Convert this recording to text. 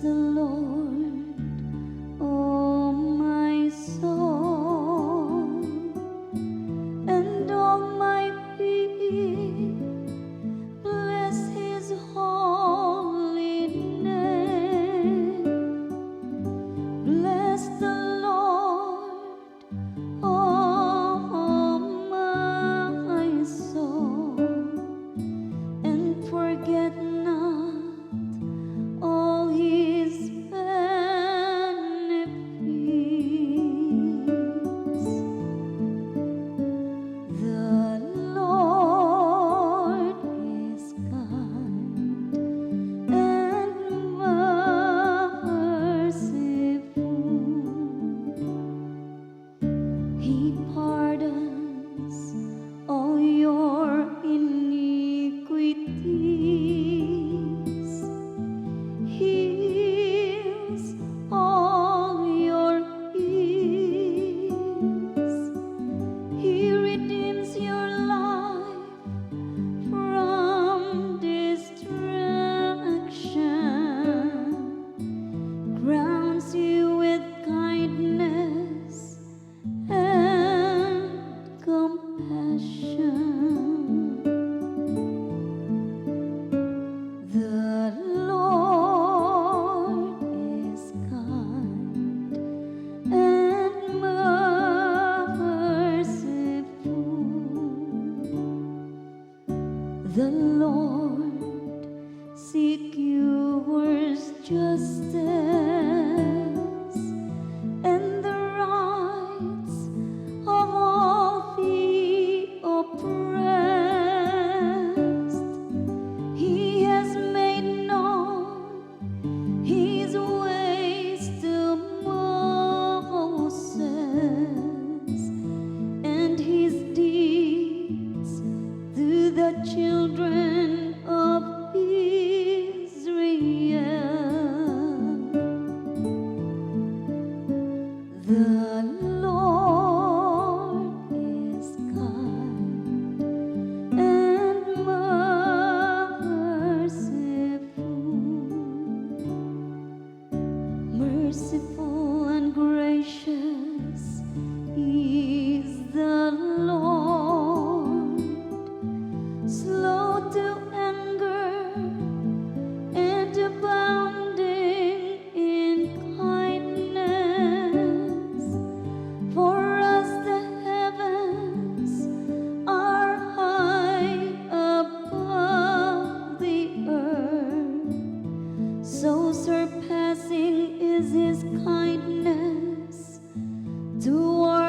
the Lord, O my soul, and all my being, bless His holy name. Bless the Lord, O my soul, and forget not all His benefits. The Lord is kind and merciful. He pardons all your iniquities, heals all your ills. He redeems your life from destruction, crowns you with kindness and compassion. The Lord is kind and merciful. The Lord secures justice and the rights of all the oppressed. He has made known His ways to Moses, and His deeds to the children of Israel. The Lord is kind and merciful and gracious is the Lord, slow to anger and abounding in kindness. For as the heavens are high above the earth, so surpassing is His kindness toward